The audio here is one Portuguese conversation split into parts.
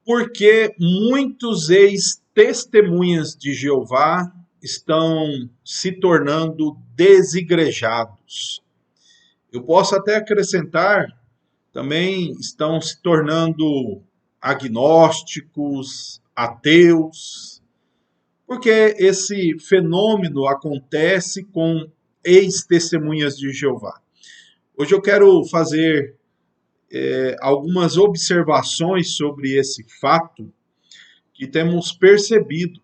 Porque muitos ex-testemunhas de Jeová estão se tornando desigrejados. Eu posso até acrescentar, também estão se tornando agnósticos, ateus, porque esse fenômeno acontece com ex-testemunhas de Jeová. Hoje eu quero fazer algumas observações sobre esse fato que temos percebido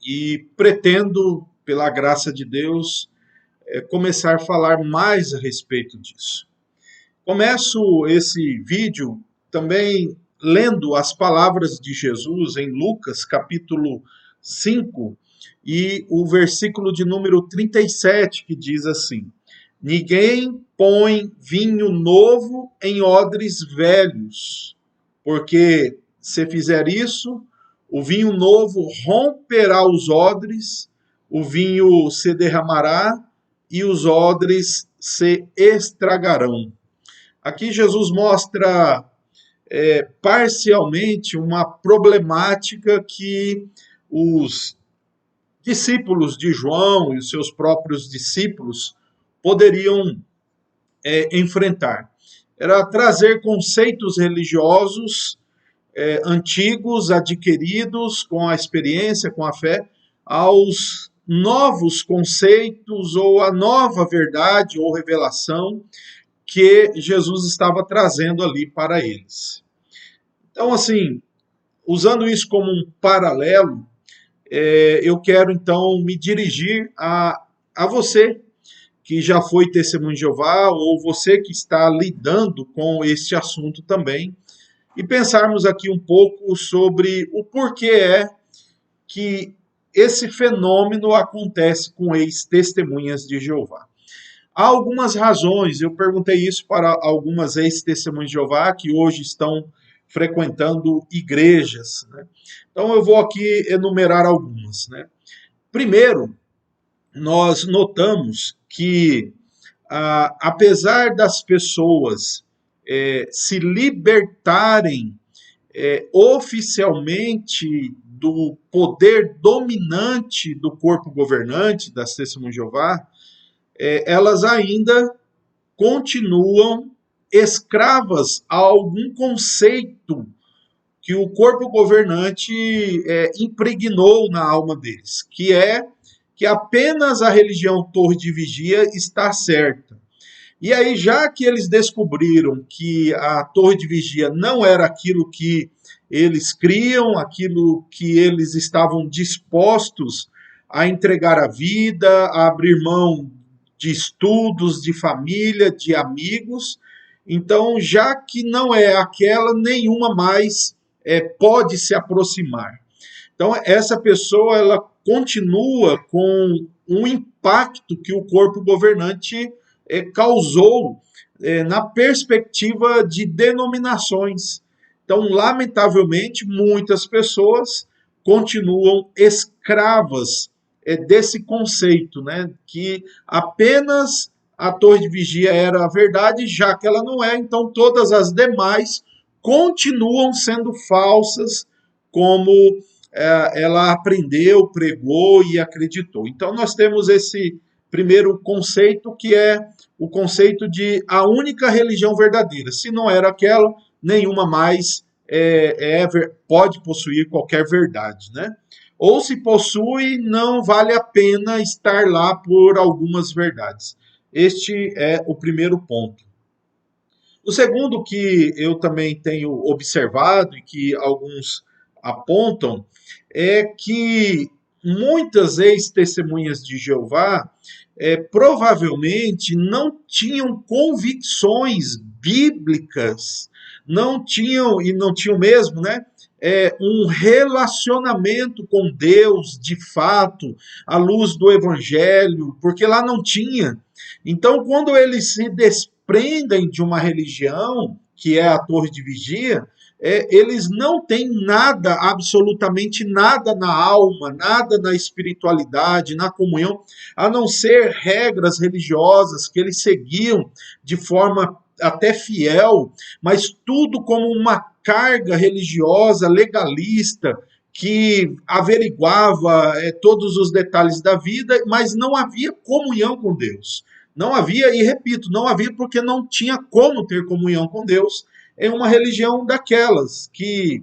e pretendo, pela graça de Deus, começar a falar mais a respeito disso. Começo esse vídeo também lendo as palavras de Jesus em Lucas, capítulo 5, e o versículo de número 37, que diz assim: Ninguém põe vinho novo em odres velhos, porque se fizer isso, o vinho novo romperá os odres, o vinho se derramará e os odres se estragarão. Aqui Jesus mostra parcialmente uma problemática que os discípulos de João e os seus próprios discípulos poderiam enfrentar. Era trazer conceitos religiosos antigos, adquiridos com a experiência, com a fé, aos novos conceitos ou a nova verdade ou revelação que Jesus estava trazendo ali para eles. Então, assim, usando isso como um paralelo, eu quero então me dirigir a você que já foi testemunho de Jeová, ou você que está lidando com este assunto também, e pensarmos aqui um pouco sobre o porquê é que esse fenômeno acontece com ex-testemunhas de Jeová. Há algumas razões, eu perguntei isso para algumas ex-testemunhas de Jeová que hoje estão frequentando igrejas, né? Então eu vou aqui enumerar algumas, né? Primeiro, nós notamos que, apesar das pessoas se libertarem oficialmente do poder dominante do corpo governante das Testemunhas de Jeová, elas ainda continuam escravas a algum conceito que o corpo governante impregnou na alma deles, que é que apenas a religião Torre de Vigia está certa. E aí, já que eles descobriram que a Torre de Vigia não era aquilo que eles criam, aquilo que eles estavam dispostos a entregar a vida, a abrir mão de estudos, de família, de amigos, então, já que não é aquela, nenhuma mais pode se aproximar. Então, essa pessoa, ela continua com um impacto que o corpo governante causou na perspectiva de denominações. Então, lamentavelmente, muitas pessoas continuam escravas desse conceito, né, que apenas a Torre de Vigia era a verdade, já que ela não é, então todas as demais continuam sendo falsas, como ela aprendeu, pregou e acreditou. Então nós temos esse primeiro conceito, que é o conceito de a única religião verdadeira. Se não era aquela, nenhuma mais pode possuir qualquer verdade, né? Ou se possui, não vale a pena estar lá por algumas verdades. Este é o primeiro ponto. O segundo, que eu também tenho observado e que alguns apontam, é que muitas ex-testemunhas de Jeová provavelmente não tinham convicções bíblicas, não tinham, e não tinham mesmo, né? Um relacionamento com Deus de fato, à luz do Evangelho, porque lá não tinha. Então, quando eles se desprendem de uma religião, que é a Torre de Vigia, eles não têm nada, absolutamente nada na alma, nada na espiritualidade, na comunhão, a não ser regras religiosas que eles seguiam de forma até fiel, mas tudo como uma carga religiosa, legalista, que averiguava todos os detalhes da vida, mas não havia comunhão com Deus. Não havia, e repito, não havia porque não tinha como ter comunhão com Deus em uma religião daquelas que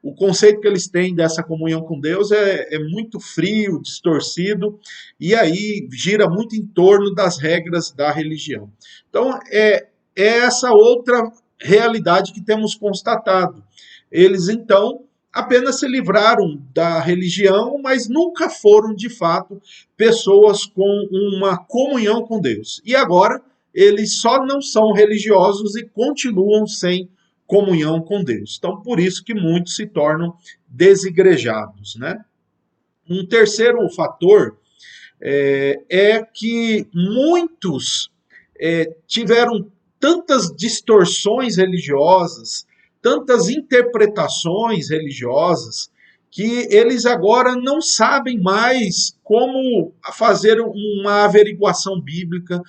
o conceito que eles têm dessa comunhão com Deus é muito frio, distorcido, e aí gira muito em torno das regras da religião. Então, é essa outra realidade que temos constatado. Eles, então, apenas se livraram da religião, mas nunca foram, de fato, pessoas com uma comunhão com Deus. E agora, eles só não são religiosos e continuam sem comunhão com Deus. Então, por isso que muitos se tornam desigrejados, né? Um terceiro fator é que muitos tiveram tantas distorções religiosas, tantas interpretações religiosas, que eles agora não sabem mais como fazer uma averiguação bíblica,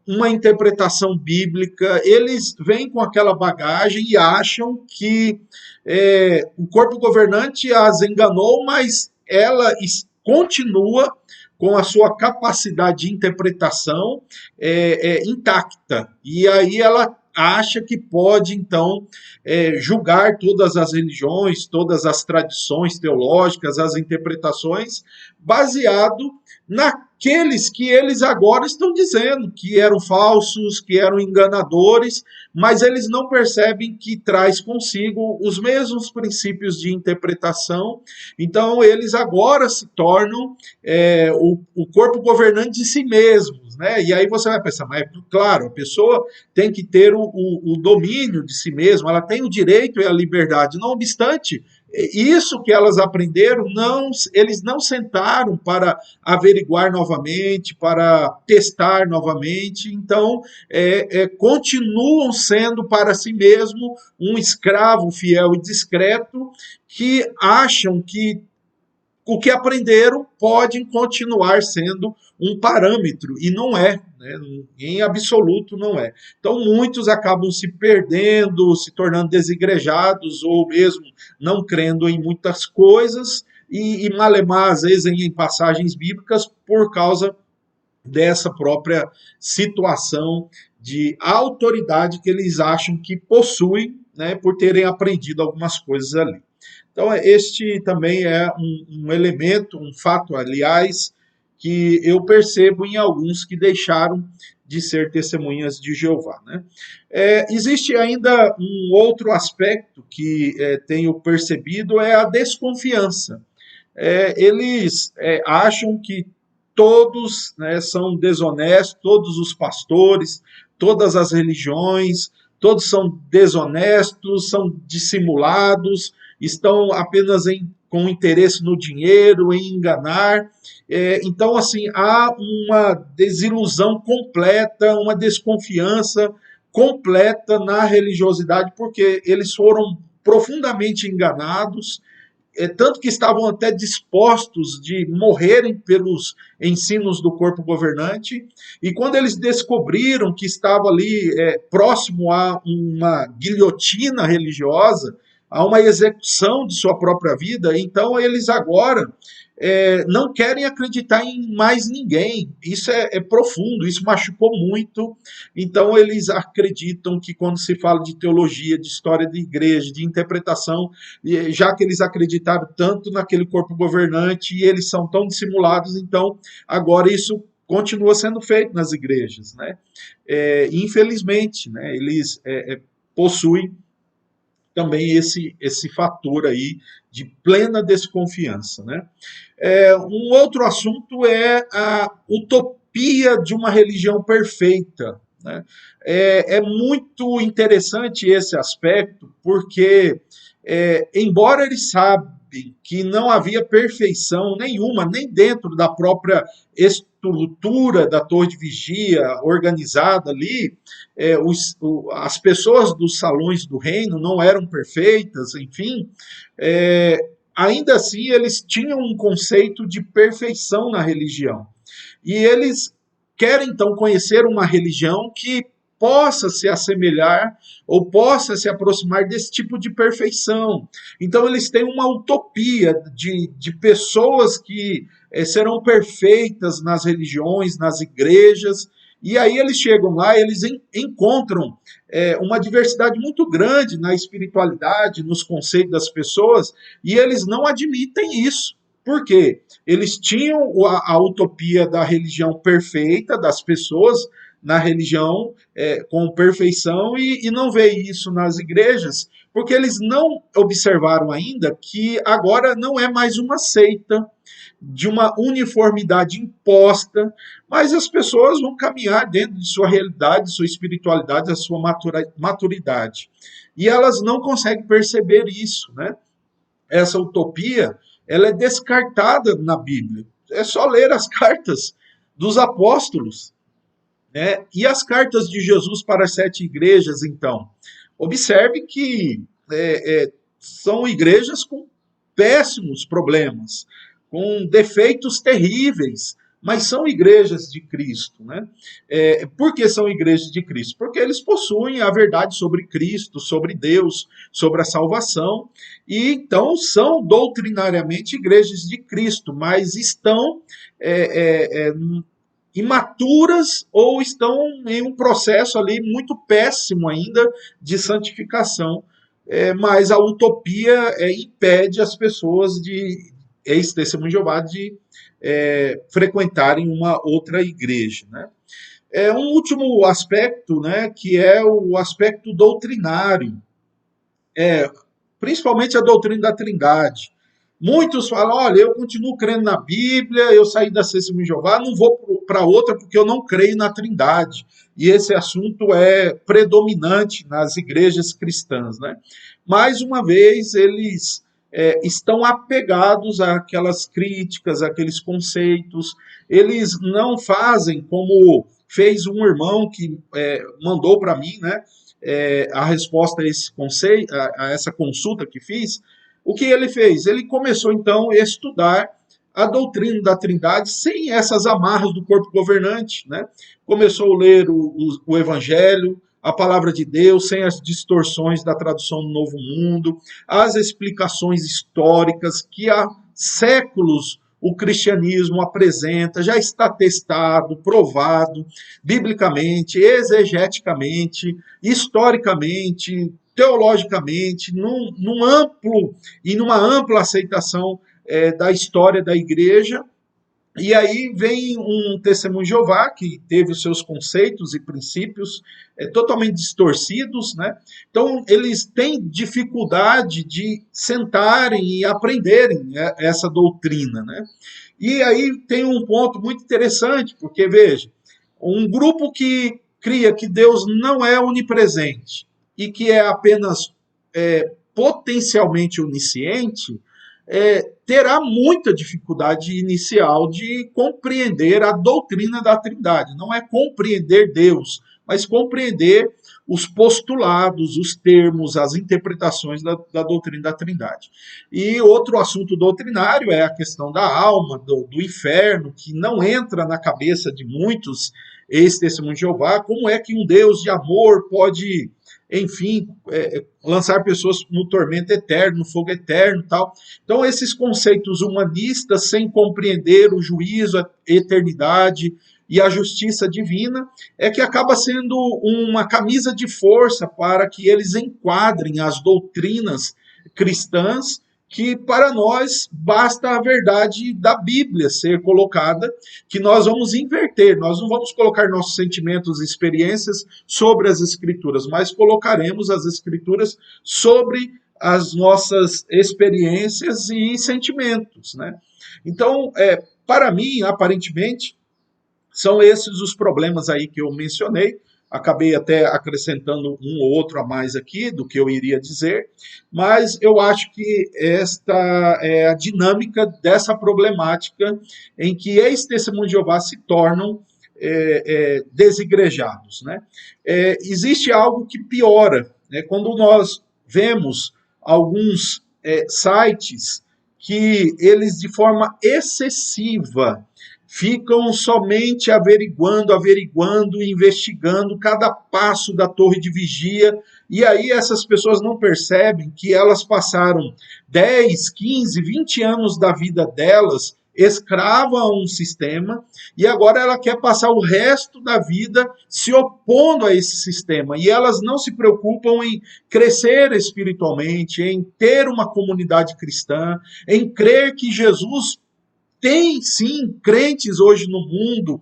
uma interpretação bíblica. Eles vêm com aquela bagagem e acham que o corpo governante as enganou, mas ela continua com a sua capacidade de interpretação intacta. E aí ela acha que pode, então, julgar todas as religiões, todas as tradições teológicas, as interpretações, baseado naqueles que eles agora estão dizendo que eram falsos, que eram enganadores, mas eles não percebem que traz consigo os mesmos princípios de interpretação. Então, eles agora se tornam o corpo governante de si mesmos, né? E aí você vai pensar, mas claro, a pessoa tem que ter o domínio de si mesma, ela tem o direito e a liberdade. Não obstante, isso que elas aprenderam, eles não sentaram para averiguar novamente, para testar novamente, então continuam sendo para si mesmo um escravo fiel e discreto, que acham que o que aprenderam pode continuar sendo um parâmetro, e não é, né? Em absoluto não é. Então muitos acabam se perdendo, se tornando desigrejados, ou mesmo não crendo em muitas coisas, e malemar às vezes em passagens bíblicas por causa dessa própria situação de autoridade que eles acham que possuem, né, por terem aprendido algumas coisas ali. Então, este também é um elemento, um fato, aliás, que eu percebo em alguns que deixaram de ser testemunhas de Jeová, né? Existe ainda um outro aspecto que tenho percebido, é a desconfiança. Eles acham que todos, né, são desonestos, todos os pastores, todas as religiões, todos são desonestos, são dissimulados, estão apenas com interesse no dinheiro, em enganar. Então, assim, há uma desilusão completa, uma desconfiança completa na religiosidade, porque eles foram profundamente enganados, tanto que estavam até dispostos de morrerem pelos ensinos do corpo governante, e quando eles descobriram que estava ali próximo a uma guilhotina religiosa, a uma execução de sua própria vida, então eles agora não querem acreditar em mais ninguém. Isso é profundo, isso machucou muito. Então eles acreditam que quando se fala de teologia, de história de igreja, de interpretação, já que eles acreditaram tanto naquele corpo governante e eles são tão dissimulados, então agora isso continua sendo feito nas igrejas, né? Infelizmente, né, eles possuem também esse fator aí de plena desconfiança, né? Um outro assunto é a utopia de uma religião perfeita, né? É muito interessante esse aspecto, porque embora eles sabem que não havia perfeição nenhuma, nem dentro da própria estrutura da torre de vigia organizada ali, as pessoas dos salões do reino não eram perfeitas, enfim, ainda assim eles tinham um conceito de perfeição na religião. E eles querem então conhecer uma religião que possa se assemelhar ou possa se aproximar desse tipo de perfeição. Então, eles têm uma utopia de pessoas que serão perfeitas nas religiões, nas igrejas, e aí eles chegam lá, eles encontram uma diversidade muito grande na espiritualidade, nos conceitos das pessoas, e eles não admitem isso. Por quê? Eles tinham a utopia da religião perfeita, das pessoas na religião com perfeição, e não vê isso nas igrejas, porque eles não observaram ainda que agora não é mais uma seita de uma uniformidade imposta, mas as pessoas vão caminhar dentro de sua realidade, sua espiritualidade, a sua maturidade. E elas não conseguem perceber isso, né? Essa utopia, ela é descartada na Bíblia. É só ler as cartas dos apóstolos, né? E as cartas de Jesus para as 7 igrejas, então. Observe que são igrejas com péssimos problemas, com defeitos terríveis, mas são igrejas de Cristo, né? Por que são igrejas de Cristo? Porque eles possuem a verdade sobre Cristo, sobre Deus, sobre a salvação, e então são doutrinariamente igrejas de Cristo, mas estão imaturas ou estão em um processo ali muito péssimo ainda de santificação, mas a utopia impede as pessoas de ex-testemunho de Jeová de frequentarem uma outra igreja, né? Um último aspecto, né, que é o aspecto doutrinário, principalmente a doutrina da Trindade. Muitos falam, olha, eu continuo crendo na Bíblia, eu saí da Testemunha de Jeová, não vou para outra porque eu não creio na Trindade. E esse assunto é predominante nas igrejas cristãs, né? Mais uma vez, eles estão apegados àquelas críticas, àqueles conceitos. Eles não fazem como fez um irmão que mandou para mim, né? A resposta a esse conceito, a essa consulta que fiz. O que ele fez? Ele começou então a estudar a doutrina da Trindade sem essas amarras do corpo governante, né? Começou a ler o Evangelho, a palavra de Deus, sem as distorções da tradução do Novo Mundo, as explicações históricas que há séculos o cristianismo apresenta, já está testado, provado, biblicamente, exegeticamente, historicamente, teologicamente, num amplo e numa ampla aceitação da história da igreja. E aí vem um testemunho de Jeová que teve os seus conceitos e princípios totalmente distorcidos, né? Então eles têm dificuldade de sentarem e aprenderem essa doutrina, né? E aí tem um ponto muito interessante, porque veja, um grupo que cria que Deus não é onipresente e que é apenas potencialmente onisciente, terá muita dificuldade inicial de compreender a doutrina da Trindade. Não é compreender Deus, mas compreender os postulados, os termos, as interpretações da doutrina da Trindade. E outro assunto doutrinário é a questão da alma, do inferno, que não entra na cabeça de muitos ex-testemunhos de Jeová. Como é que um Deus de amor pode, enfim, lançar pessoas no tormento eterno, no fogo eterno e tal. Então, esses conceitos humanistas, sem compreender o juízo, a eternidade e a justiça divina, é que acaba sendo uma camisa de força para que eles enquadrem as doutrinas cristãs, que para nós basta a verdade da Bíblia ser colocada, que nós vamos inverter, nós não vamos colocar nossos sentimentos e experiências sobre as Escrituras, mas colocaremos as Escrituras sobre as nossas experiências e sentimentos, né? Então, para mim, aparentemente, são esses os problemas aí que eu mencionei. Acabei até acrescentando um ou outro a mais aqui do que eu iria dizer, mas eu acho que esta é a dinâmica dessa problemática em que ex-testemunhos de Jeová se tornam desigrejados, né? Existe algo que piora, né? Quando nós vemos alguns sites que eles de forma excessiva ficam somente averiguando, investigando cada passo da torre de vigia, e aí essas pessoas não percebem que elas passaram 10, 15, 20 anos da vida delas escrava a um sistema, e agora ela quer passar o resto da vida se opondo a esse sistema. E elas não se preocupam em crescer espiritualmente, em ter uma comunidade cristã, em crer que Jesus tem sim crentes hoje no mundo,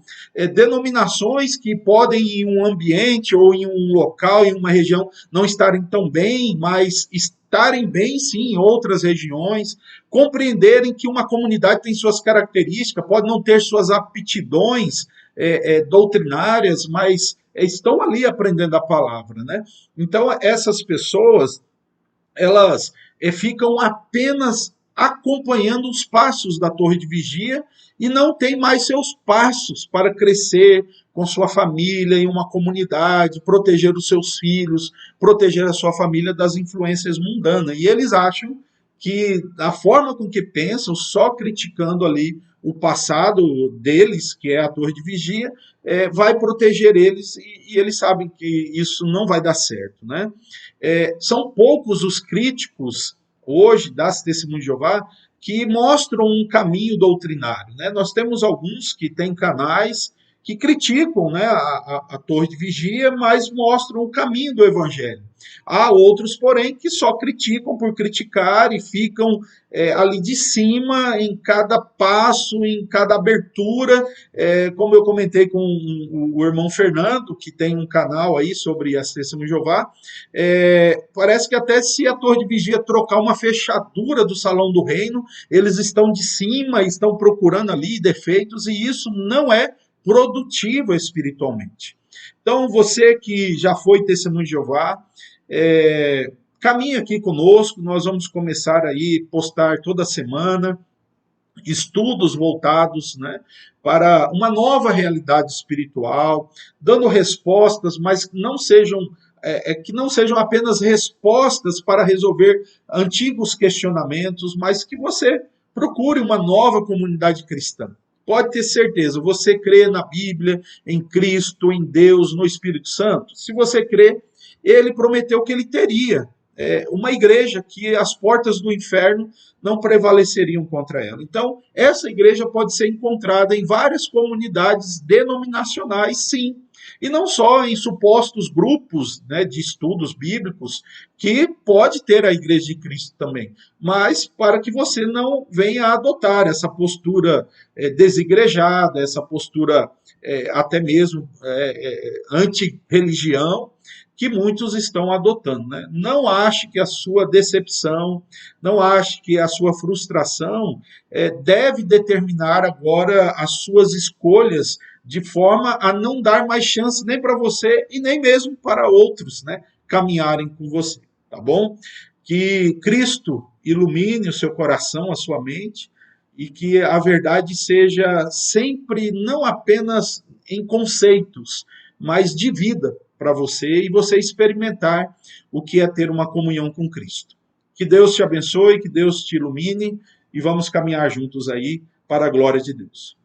denominações que podem em um ambiente ou em um local, em uma região, não estarem tão bem, mas estarem bem sim em outras regiões, compreenderem que uma comunidade tem suas características, pode não ter suas aptidões doutrinárias, mas estão ali aprendendo a palavra, né? Então essas pessoas elas ficam apenas acompanhando os passos da torre de vigia e não tem mais seus passos para crescer com sua família em uma comunidade, proteger os seus filhos, proteger a sua família das influências mundanas. E eles acham que a forma com que pensam, só criticando ali o passado deles, que é a torre de vigia, vai proteger eles e eles sabem que isso não vai dar certo, né? São poucos os críticos hoje das Testemunhas de Jeová que mostram um caminho doutrinário, né? Nós temos alguns que têm canais que criticam, né, a torre de vigia, mas mostram o caminho do evangelho. Há outros, porém, que só criticam por criticar e ficam ali de cima em cada passo, em cada abertura, como eu comentei com o irmão Fernando, que tem um canal aí sobre as Testemunhas de Jeová, parece que até se a torre de vigia trocar uma fechadura do salão do reino, eles estão de cima, estão procurando ali defeitos, e isso não é produtivo espiritualmente. Então, você que já foi testemunho de Jeová, caminhe aqui conosco, nós vamos começar aí, postar toda semana, estudos voltados, né, para uma nova realidade espiritual, dando respostas, mas que não sejam apenas respostas para resolver antigos questionamentos, mas que você procure uma nova comunidade cristã. Pode ter certeza, você crê na Bíblia, em Cristo, em Deus, no Espírito Santo? Se você crê, ele prometeu que ele teria uma igreja que as portas do inferno não prevaleceriam contra ela. Então, essa igreja pode ser encontrada em várias comunidades denominacionais, sim, e não só em supostos grupos, né, de estudos bíblicos, que pode ter a Igreja de Cristo também, mas para que você não venha a adotar essa postura desigrejada, essa postura até mesmo anti-religião, que muitos estão adotando, né? Não ache que a sua decepção, não ache que a sua frustração deve determinar agora as suas escolhas de forma a não dar mais chance nem para você e nem mesmo para outros, né, caminharem com você, tá bom? Que Cristo ilumine o seu coração, a sua mente, e que a verdade seja sempre não apenas em conceitos, mas de vida para você e você experimentar o que é ter uma comunhão com Cristo. Que Deus te abençoe, que Deus te ilumine e vamos caminhar juntos aí para a glória de Deus.